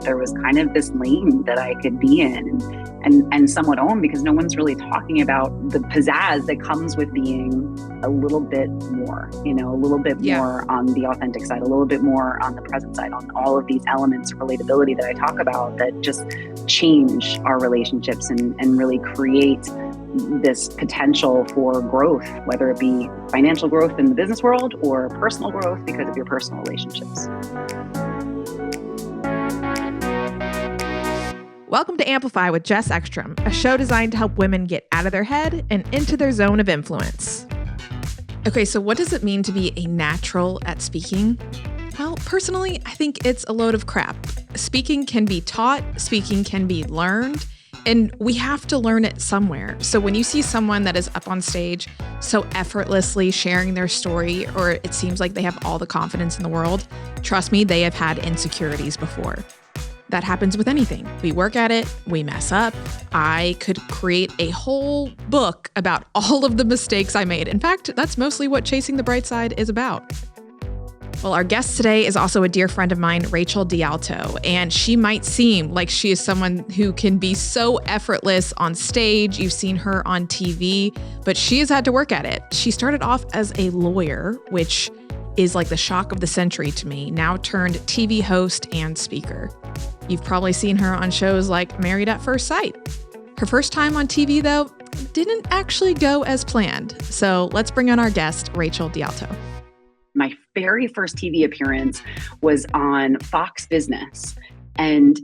there was kind of this lane that I could be in and somewhat own, because no one's really talking about the pizzazz that comes with being a little bit more, a little bit more on the authentic side, a little bit more on the present side, on all of these elements of relatability that I talk about that just change our relationships and really create this potential for growth, whether it be financial growth in the business world or personal growth because of your personal relationships. Welcome to Amplify with Jess Ekstrom, a show designed to help women get out of their head and into their zone of influence. Okay, so what does it mean to be a natural at speaking? Well, personally, I think it's a load of crap. Speaking can be taught, speaking can be learned, and we have to learn it somewhere. So when you see someone that is up on stage so effortlessly sharing their story, or it seems like they have all the confidence in the world, trust me, they have had insecurities before. That happens with anything. We work at it, we mess up. I could create a whole book about all of the mistakes I made. In fact, that's mostly what Chasing the Bright Side is about. Well, our guest today is also a dear friend of mine, Rachel DeAlto, and she might seem like she is someone who can be so effortless on stage. You've seen her on TV, but she has had to work at it. She started off as a lawyer, which is like the shock of the century to me, now turned TV host and speaker. You've probably seen her on shows like Married at First Sight. Her first time on TV, though, didn't actually go as planned. So let's bring on our guest, Rachel DeAlto. My very first TV appearance was on Fox Business. And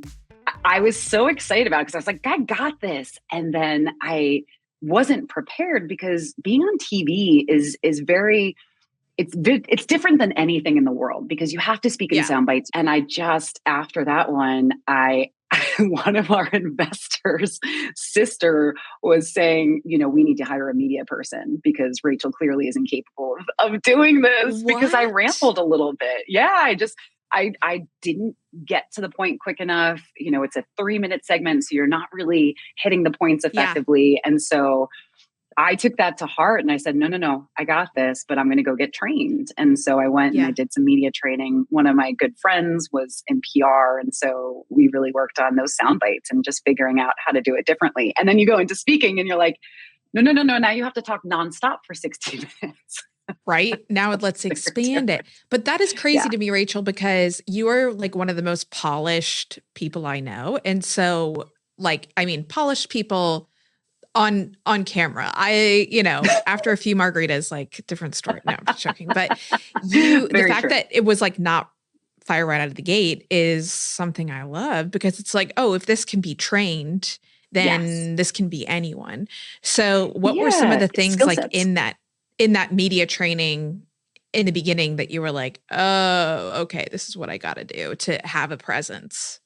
I was so excited about it because I was like, I got this. And then I wasn't prepared because being on TV is very... It's different than anything in the world because you have to speak in sound bites. And I just, after that one, one of our investors' sister was saying, we need to hire a media person because Rachel clearly isn't capable of doing this. What? Because I rambled a little bit. Yeah, I didn't get to the point quick enough. It's a 3-minute segment, so you're not really hitting the points effectively. Yeah. And so I took that to heart and I said, no, I got this, but I'm going to go get trained. And so I went and I did some media training. One of my good friends was in PR. And so we really worked on those sound bites and just figuring out how to do it differently. And then you go into speaking and you're like, no. Now you have to talk nonstop for 60 minutes. Right? Now let's expand it. But that is crazy to me, Rachel, because you are like one of the most polished people I know. And so polished people on camera. After a few margaritas, like different story. No, I'm just joking. But the fact that it was like not fire right out of the gate is something I love because it's like, oh, if this can be trained, then this can be anyone. So what were some of the things like in that media training in the beginning that you were like, oh, okay, this is what I got to do to have a presence?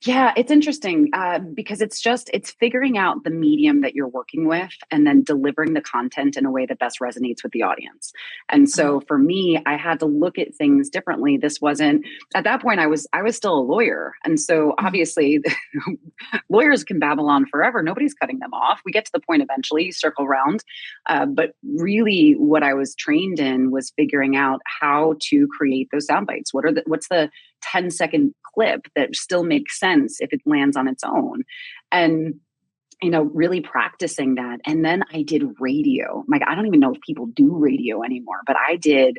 Yeah, it's interesting because it's figuring out the medium that you're working with and then delivering the content in a way that best resonates with the audience. And so for me, I had to look at things differently. This wasn't, at that point, I was still a lawyer. And so obviously lawyers can babble on forever. Nobody's cutting them off. We get to the point eventually, circle around. But really what I was trained in was figuring out how to create those sound bites. What's the 10-second clip that still makes sense if it lands on its own, and really practicing that. And then I did radio. I don't even know if people do radio anymore, but I did.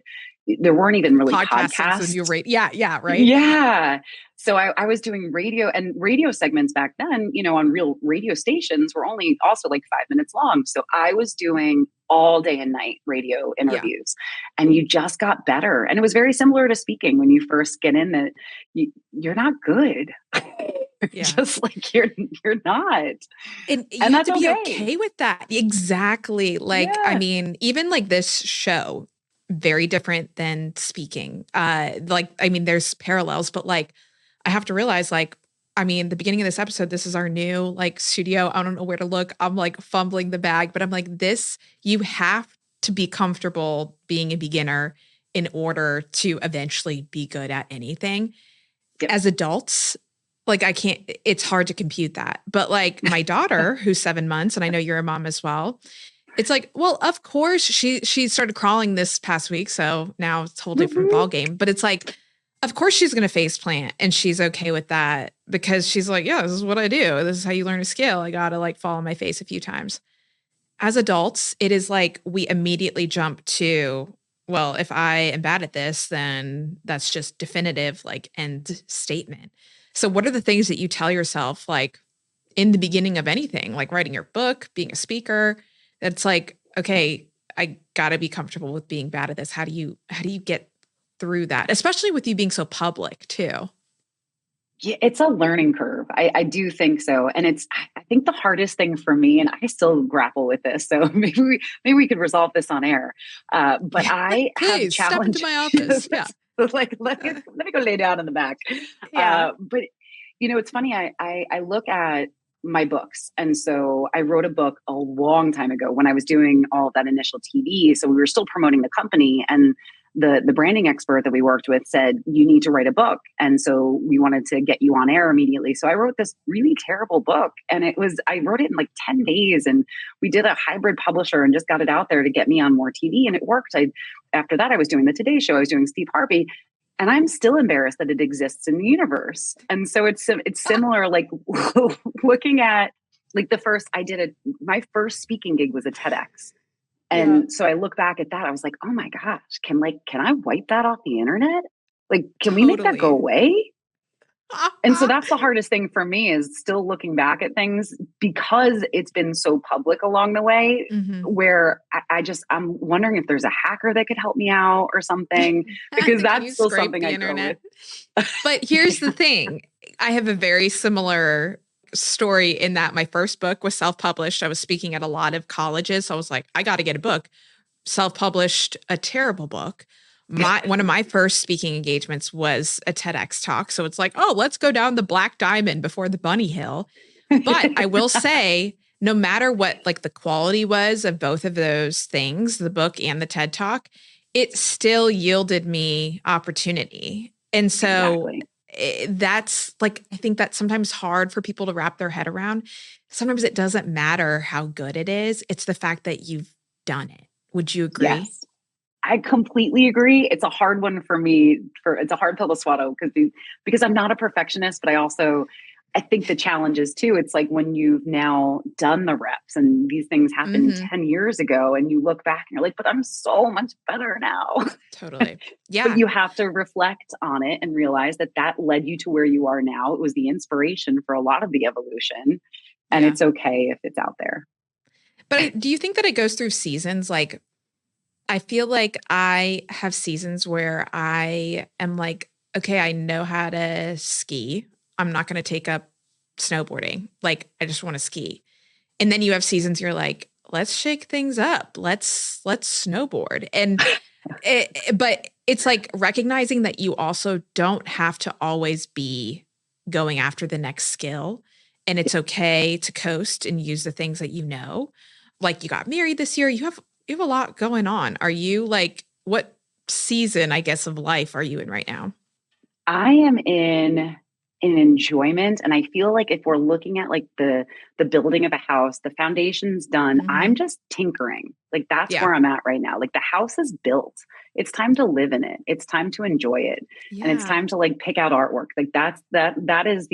There weren't even really podcasts. Yeah, right. Yeah. So I was doing radio, and radio segments back then, on real radio stations were only also like 5 minutes long. So I was doing all day and night radio interviews, and you just got better. And it was very similar to speaking when you first get in that you're not good. Just like you're not. And you have to be okay with that. Exactly. Even like this show, very different than speaking. There's parallels, but like, I have to realize the beginning of this episode, this is our new studio. I don't know where to look. I'm like fumbling the bag, but I'm like, you have to be comfortable being a beginner in order to eventually be good at anything. Yep. As adults, it's hard to compute that. But like my daughter, who's 7 months, and I know you're a mom as well, it's like, well, of course she started crawling this past week. So now it's a whole different ball game, but it's like, Of course she's going to face plant and she's okay with that because she's like, yeah, this is what I do. This is how you learn a skill. I got to like fall on my face a few times. As adults, it is like we immediately jump to, well, if I am bad at this, then that's just definitive, like end statement. So what are the things that you tell yourself, like in the beginning of anything, like writing your book, being a speaker, that's like, okay, I got to be comfortable with being bad at this. How do you get through that, especially with you being so public too? Yeah, it's a learning curve. I do think so. And I think the hardest thing for me, and I still grapple with this. So maybe we could resolve this on air. But Yeah, I have please step into challenged, my office. Yeah. like, let me go lay down in the back. Yeah. But it's funny. I look at my books. And so I wrote a book a long time ago when I was doing all of that initial TV. So we were still promoting the company, and the branding expert that we worked with said, you need to write a book. And so we wanted to get you on air immediately. So I wrote this really terrible book, and I wrote it in like 10 days, and we did a hybrid publisher and just got it out there to get me on more TV. And it worked. After that, I was doing the Today Show. I was doing Steve Harvey, and I'm still embarrassed that it exists in the universe. And so it's similar, like looking at like my first speaking gig was a TEDx. Yeah. And so I look back at that, I was like, oh my gosh, can I wipe that off the internet? Like, can we make that go Totally. away? And so that's the hardest thing for me, is still looking back at things, because it's been so public along the way, Mhm. where I'm wondering if there's a hacker that could help me out or something, because Can that's you still scrape something the I go internet? with. But here's the Yeah. thing. I have a very similar story in that my first book was self-published. I was speaking at a lot of colleges. So I was like, I got to get a book. Self-published a terrible book. One of my first speaking engagements was a TEDx talk. So it's like, oh, let's go down the black diamond before the bunny hill. But I will say, no matter what like the quality was of both of those things, the book and the TED talk, it still yielded me opportunity. And so Exactly. that's like, I think that's sometimes hard for people to wrap their head around. Sometimes it doesn't matter how good it is. It's the fact that you've done it. Would you agree? Yes. I completely agree. It's a hard one for me. It's a hard pill to swallow, because I'm not a perfectionist, but I think the challenge is too. It's like when you've now done the reps and these things happened Mm-hmm. 10 years ago, and you look back and you're like, but I'm so much better now. Totally. But Yeah. you have to reflect on it and realize that led you to where you are now. It was the inspiration for a lot of the evolution, and Yeah. it's okay if it's out there. But do you think that it goes through seasons? Like, I feel like I have seasons where I am like, okay, I know how to ski. I'm not going to take up snowboarding. Like, I just want to ski. And then you have seasons you're like, let's shake things up. Let's snowboard. But it's like recognizing that you also don't have to always be going after the next skill. And it's okay to coast and use the things that you know. Like you got married this year. You have a lot going on. Are you like, what season, I guess, of life are you in right now? I am in an enjoyment, and I feel like if we're looking at like the building of a house, the foundation's done. Hmm. I'm just tinkering. Like that's Yeah. where I'm at right now. Like the house is built. It's time to live in it. It's time to enjoy it. And it's Yeah. time to like pick out artwork. Like that is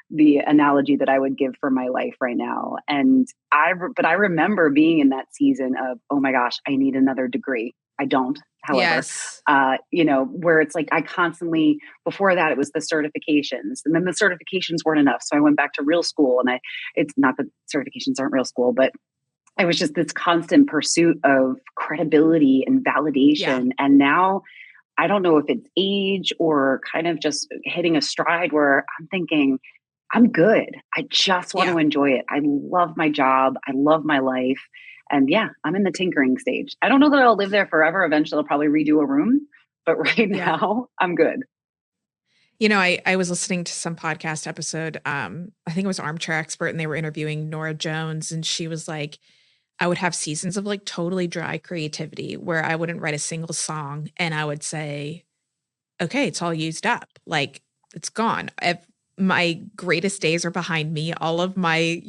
the analogy that I would give for my life right now. But I remember being in that season of, oh my gosh, I need another degree. I don't, however, Yes. where it's like I constantly, before that, it was the certifications, and then the certifications weren't enough. So I went back to real school, and it's not that certifications aren't real school, but it was just this constant pursuit of credibility and Yeah. validation. And now I don't know if it's age or kind of just hitting a stride where I'm thinking, I'm good. I just want Yeah. to enjoy it. I love my job. I love my life. And yeah, I'm in the tinkering stage. I don't know that I'll live there forever. Eventually, I'll probably redo a room. But right Yeah. now, I'm good. I was listening to some podcast episode. I think it was Armchair Expert, and they were interviewing Nora Jones, and she was like, I would have seasons of like totally dry creativity where I wouldn't write a single song, and I would say, okay, it's all used up. Like it's gone. My greatest days are behind me. All of my,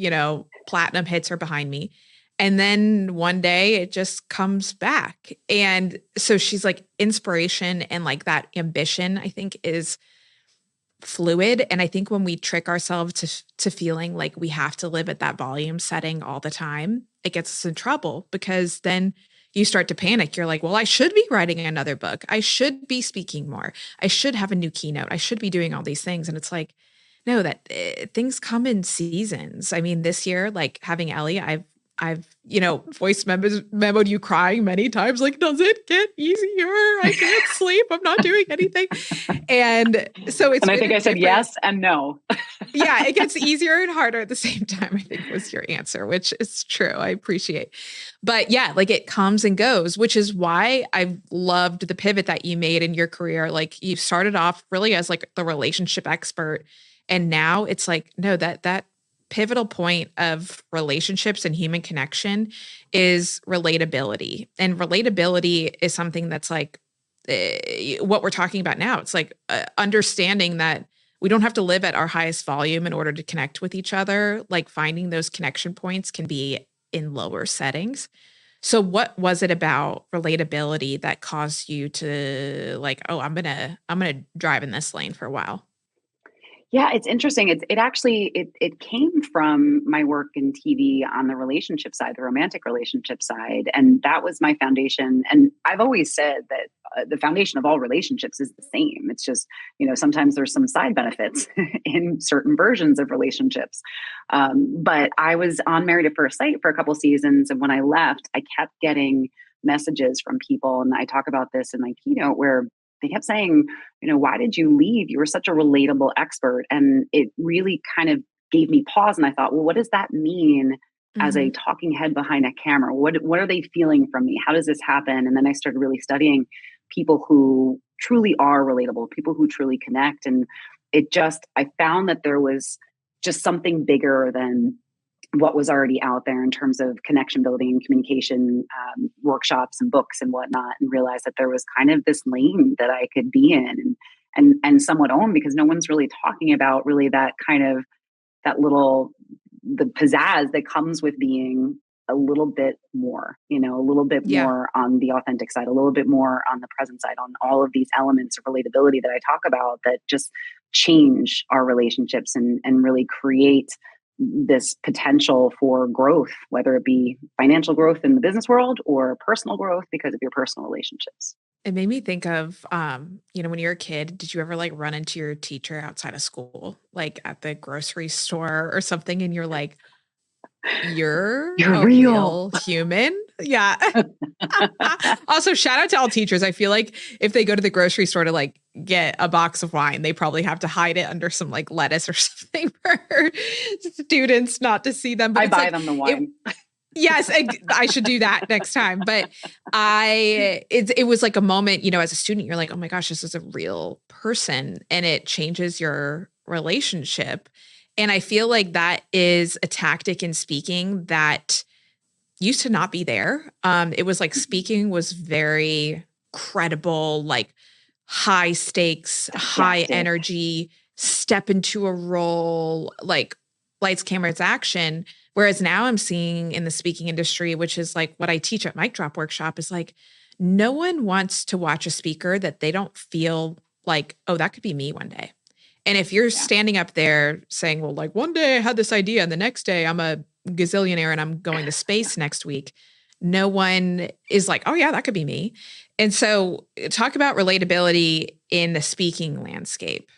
platinum hits are behind me. And then one day it just comes back. And so she's like, inspiration and like that ambition, I think, is fluid. And I think when we trick ourselves to feeling like we have to live at that volume setting all the time, it gets us in trouble, because then you start to panic. You're like, well, I should be writing another book. I should be speaking more. I should have a new keynote. I should be doing all these things. And it's like, no, that things come in seasons. I mean, this year, like having Ellie, I've, voice memoed you crying many times. Like, does it get easier? I can't sleep. I'm not doing anything. And so it's, and I think I said yes and no. Yeah, it gets easier and harder at the same time, I think was your answer, which is true. I appreciate. But yeah, like it comes and goes, which is why I've loved the pivot that you made in your career. Like you started off really as like the relationship expert. And now it's like, no, that pivotal point of relationships and human connection is relatability. And relatability is something that's like what we're talking about now. It's like understanding that we don't have to live at our highest volume in order to connect with each other. Like finding those connection points can be in lower settings. So what was it about relatability that caused you to like, oh, I'm gonna drive in this lane for a while? Yeah, it's interesting. It actually it came from my work in TV on the relationship side, the romantic relationship side, and that was my foundation. And I've always said that the foundation of all relationships is the same. It's just sometimes there's some side benefits in certain versions of relationships. But I was on Married at First Sight for a couple seasons, and when I left, I kept getting messages from people, and I talk about this in my keynote where they kept saying, why did you leave? You were such a relatable expert. And it really kind of gave me pause. And I thought, well, what does that mean as a talking head behind a camera? What are they feeling from me? How does this happen? And then I started really studying people who truly are relatable, people who truly connect. And I found that there was just something bigger than what was already out there in terms of connection building and communication workshops and books and whatnot, and realized that there was kind of this lane that I could be in and somewhat own, because no one's really talking about really that kind of the pizzazz that comes with being a little bit more, a little bit more on the authentic side, a little bit more on the present side, on all of these elements of relatability that I talk about that just change our relationships and really create this potential for growth, whether it be financial growth in the business world or personal growth because of your personal relationships. It made me think of, when you're a kid, did you ever like run into your teacher outside of school, like at the grocery store or something? And you're like, you're a real human. Yeah. Also, shout out to all teachers. I feel like if they go to the grocery store to like get a box of wine, they probably have to hide it under some like lettuce or something for students not to see them. But I buy them the wine. Yes, I should do that next time. But it was like a moment, as a student, you're like, oh my gosh, this is a real person, and it changes your relationship. And I feel like that is a tactic in speaking that used to not be there. It was like speaking was very credible, like high stakes, high energy, step into a role, like lights, cameras, action. Whereas now I'm seeing in the speaking industry, which is like what I teach at Mic Drop Workshop, is like no one wants to watch a speaker that they don't feel like, oh, that could be me one day. And if you're standing up there saying, well, like one day I had this idea and the next day I'm a gazillionaire and I'm going to space next week, no one is like, oh yeah, that could be me. And so talk about relatability in the speaking landscape.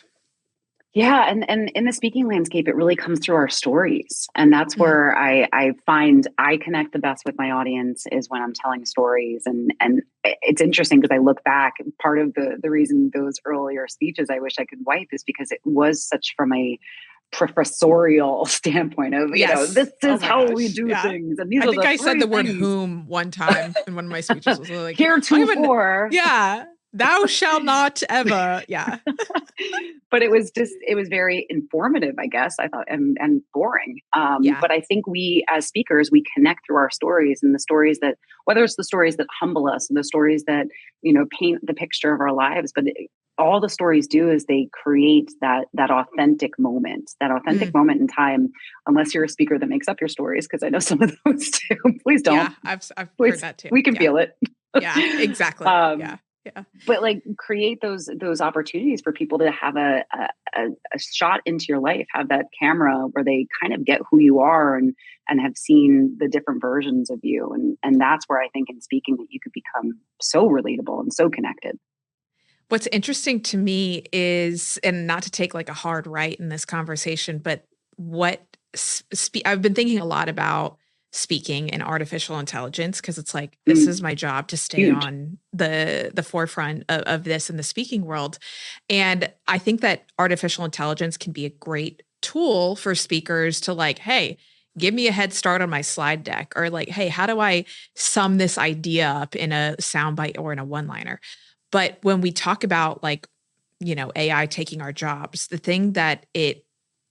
Yeah. And in the speaking landscape, it really comes through our stories. And that's where I find I connect the best with my audience is when I'm telling stories. And it's interesting because I look back, part of the reason those earlier speeches I wish I could wipe is because it was such from a professorial standpoint of, this is how we do things. And these I think I said the word things. Whom one time in one of my speeches was like, heretofore. Yeah. Thou shall not ever. Yeah. But it was very informative, I guess, I thought, and boring. But I think we, as speakers, we connect through our stories, and the stories that, whether it's the stories that humble us, the stories that, paint the picture of our lives, but all the stories do is they create that authentic moment in time, unless you're a speaker that makes up your stories, because I know some of those too. Please don't. Yeah, I've heard Please, that too. we can Yeah. feel it. Yeah, exactly. um, Yeah. Yeah. but like create those opportunities for people to have a shot into your life, have that camera where they kind of get who you are and have seen the different versions of you. And that's where I think in speaking that you could become so relatable and so connected. What's interesting to me is, and not to take like a hard right in this conversation, but what I've been thinking a lot about speaking and artificial intelligence, because it's like this Mm, is my job to stay huge. on the forefront of this in the speaking world. And I think that artificial intelligence can be a great tool for speakers to like, hey, give me a head start on my slide deck, or like, hey, how do I sum this idea up in a soundbite or in a one-liner? But when we talk about like, AI taking our jobs, the thing that it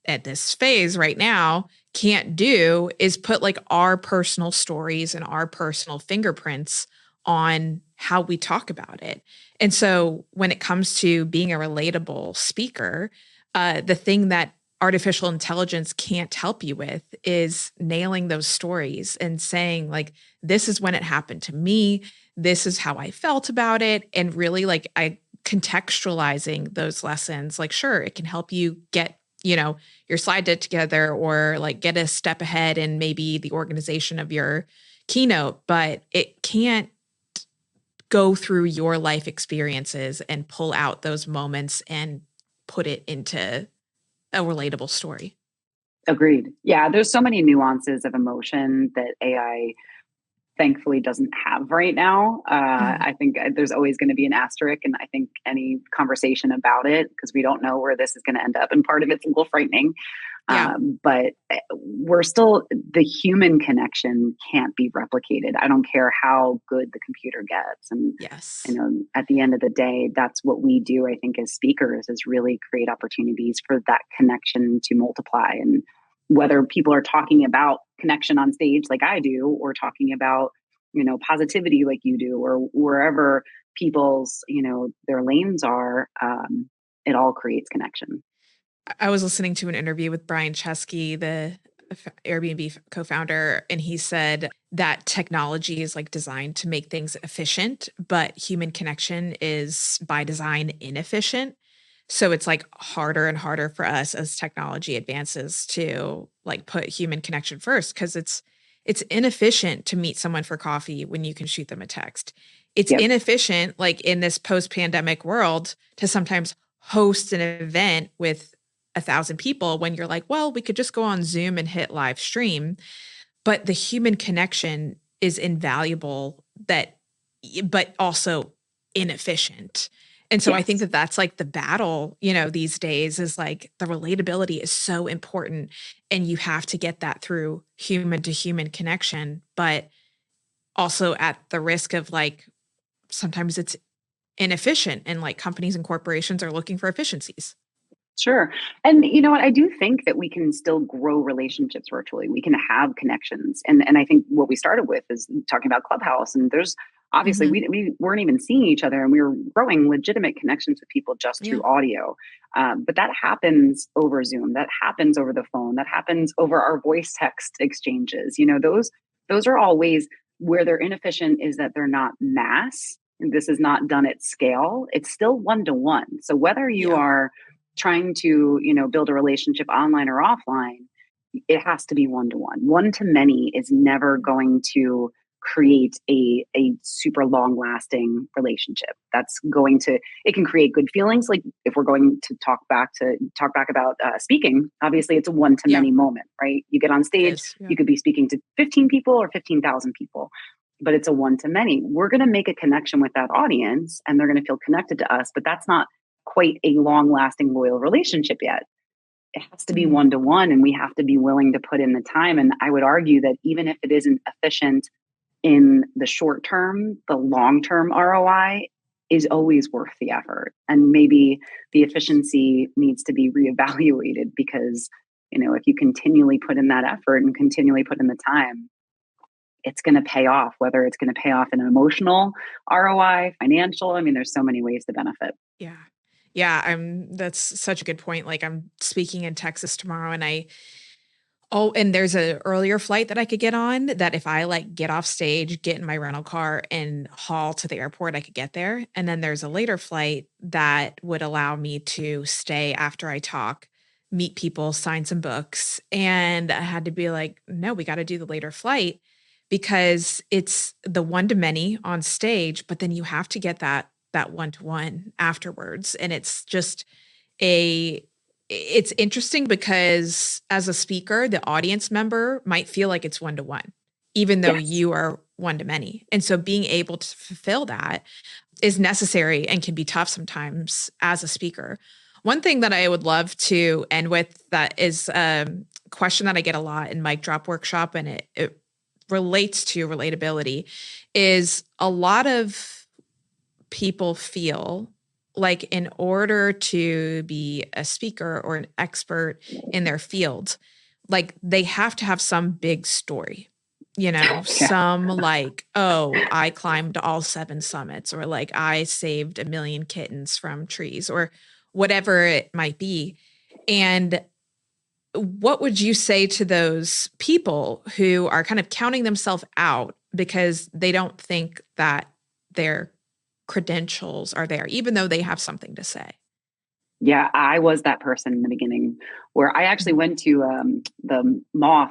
at this phase right now can't do is put like our personal stories and our personal fingerprints on how we talk about it. And so when it comes to being a relatable speaker, the thing that artificial intelligence can't help you with is nailing those stories and saying like, this is when it happened to me. This is how I felt about it. And really like I contextualizing those lessons, like, sure, it can help you get, your slide deck together or like get a step ahead in maybe the organization of your keynote, but it can't go through your life experiences and pull out those moments and put it into a relatable story. Agreed. Yeah, there's so many nuances of emotion that AI thankfully doesn't have right now. Mhm. I think there's always going to be an asterisk, and I think any conversation about it, because we don't know where this is going to end up, and part of it's a little frightening. Yeah. But we're still, the human connection can't be replicated. I don't care how good the computer gets. And, Yes. at the end of the day, that's what we do, I think, as speakers, is really create opportunities for that connection to multiply. And whether people are talking about connection on stage like I do, or talking about, positivity like you do, or wherever people's, their lanes are, it all creates connection. I was listening to an interview with Brian Chesky, the Airbnb co-founder, and he said that technology is like designed to make things efficient, but human connection is by design inefficient. So it's like harder and harder for us as technology advances to like put human connection first, because it's inefficient to meet someone for coffee when you can shoot them a text. It's Yep. inefficient, like in this post-pandemic world, to sometimes host an event with 1,000 people when you're like, well, we could just go on Zoom and hit live stream. But the human connection is invaluable, but also inefficient. And so I think Yes. that that's like the battle, these days, is like the relatability is so important, and you have to get that through human to human connection, but also at the risk of like, sometimes it's inefficient and like companies and corporations are looking for efficiencies. Sure. And you know what? I do think that we can still grow relationships virtually. We can have connections. And I think what we started with is talking about Clubhouse. And there's obviously, Mhm. we weren't even seeing each other, and we were growing legitimate connections with people just Yeah. through audio. But that happens over Zoom. That happens over the phone. That happens over our voice text exchanges. Those are all ways where they're inefficient, is that they're not mass. And this is not done at scale. It's still one to one. So whether you Yeah. are trying to build a relationship online or offline, it has to be one to many is never going to create a super long lasting relationship. That's going to, it can create good feelings, like if we're going to talk back about speaking. Obviously it's a one to Yeah. many moment, right? You get on It stage, is. Yeah. you could be speaking to 15 people or 15,000 people, but it's a one to many. We're going to make a connection with that audience, and they're going to feel connected to us, but that's not quite a long lasting loyal relationship yet. It has to be Mhm. one to one, and we have to be willing to put in the time. And I would argue that even if it isn't efficient in the short term, the long term ROI is always worth the effort. And maybe the efficiency needs to be reevaluated, because if you continually put in that effort and continually put in the time, it's going to pay off, whether it's going to pay off in an emotional ROI, financial. I mean, there's so many ways to benefit. Yeah. Yeah, that's such a good point. Like I'm speaking in Texas tomorrow and there's a earlier flight that I could get on that if I like get off stage, get in my rental car and haul to the airport, I could get there. And then there's a later flight that would allow me to stay after I talk, meet people, sign some books. And I had to be like, no, we got to do the later flight because it's the one-to-many on stage, but then you have to get that one-to-one afterwards. And it's just it's interesting because as a speaker, the audience member might feel like it's one-to-one, even though Yes. you are one-to-many. And so being able to fulfill that is necessary and can be tough sometimes as a speaker. One thing that I would love to end with that is a question that I get a lot in Mic Drop Workshop, and it relates to relatability, is a lot of people feel like in order to be a speaker or an expert in their field, like they have to have some big story, some like, oh, I climbed all 7 summits, or like I saved 1 million kittens from trees, or whatever it might be. And what would you say to those people who are kind of counting themselves out because they don't think that their credentials are there, even though they have something to say? Yeah, I was that person in the beginning where I actually went to the Moth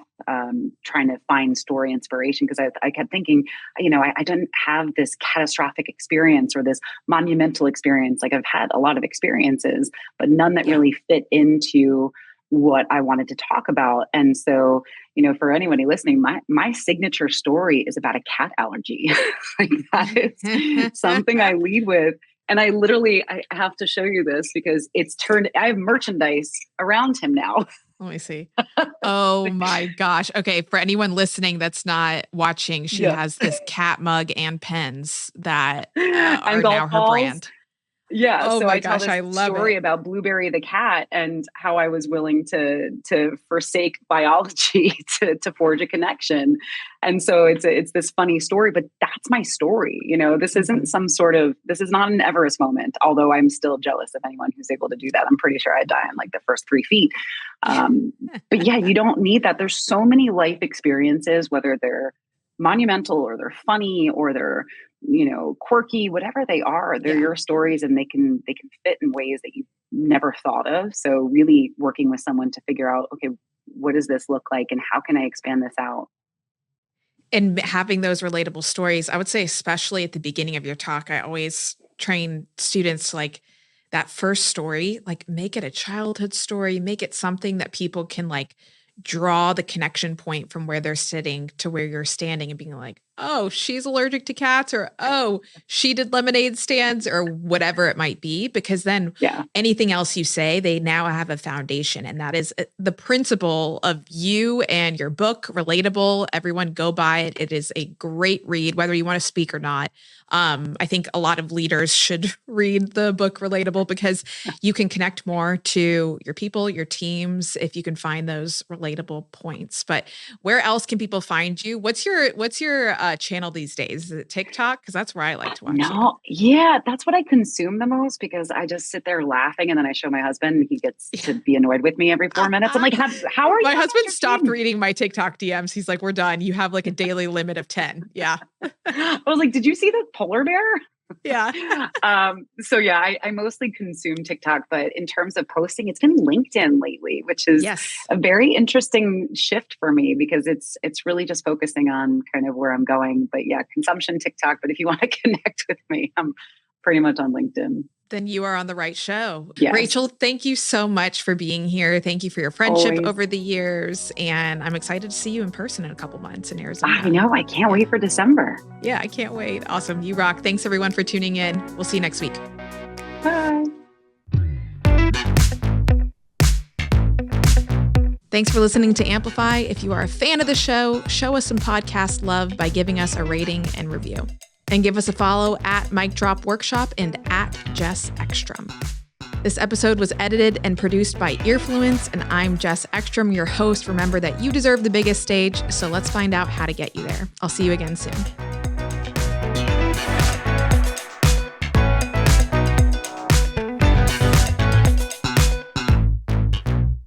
trying to find story inspiration because I kept thinking, I didn't have this catastrophic experience or this monumental experience. Like I've had a lot of experiences, but none that really fit into what I wanted to talk about. And so, for anybody listening, my signature story is about a cat allergy. Like that is something I lead with. And I have to show you this because I have merchandise around him now. Let me see. Oh my gosh. Okay. For anyone listening that's not watching, she has this cat mug and pens that are now her brand. Yeah. Oh so my I tell gosh, this I love story it. about Blueberry the cat and how I was willing to forsake biology to forge a connection. And so it's this funny story, but that's my story. This isn't this is not an Everest moment, although I'm still jealous of anyone who's able to do that. I'm pretty sure I'd die in like the first 3 feet. But yeah, you don't need that. There's so many life experiences, whether they're monumental or they're funny or they're quirky, whatever they are, they're your stories and they can fit in ways that you've never thought of. So really working with someone to figure out, okay, what does this look like and how can I expand this out? And having those relatable stories, I would say, especially at the beginning of your talk, I always train students like that first story, like make it a childhood story, make it something that people can like draw the connection point from where they're sitting to where you're standing and being like, oh, she's allergic to cats, or, oh, she did lemonade stands, or whatever it might be. Because then anything else you say, they now have a foundation. And that is the principle of you and your book, Relatable. Everyone go buy it. It is a great read, whether you want to speak or not. I think a lot of leaders should read the book Relatable because you can connect more to your people, your teams, if you can find those relatable points. But where else can people find you? What's your channel these days? Is it TikTok? Because that's where I like to watch you. Yeah, that's what I consume the most because I just sit there laughing and then I show my husband and he gets to be annoyed with me every 4 minutes. I'm like, how are you? My husband stopped reading my TikTok DMs. He's like, we're done. You have like a daily limit of 10. Yeah. I was like, did you see the polar bear? Yeah. So yeah, I mostly consume TikTok, but in terms of posting, it's been LinkedIn lately, which is a very interesting shift for me because it's really just focusing on kind of where I'm going. But yeah, consumption TikTok. But if you want to connect with me, I'm pretty much on LinkedIn. Then you are on the right show. Yes. Rachel, thank you so much for being here. Thank you for your friendship over the years. And I'm excited to see you in person in a couple months in Arizona. I know. I can't wait for December. Yeah, I can't wait. Awesome. You rock. Thanks everyone for tuning in. We'll see you next week. Bye. Thanks for listening to Amplify. If you are a fan of the show, show us some podcast love by giving us a rating and review. And give us a follow at Mic Drop Workshop and at Jess Ekstrom. This episode was edited and produced by Earfluence, and I'm Jess Ekstrom, your host. Remember that you deserve the biggest stage, so let's find out how to get you there. I'll see you again soon.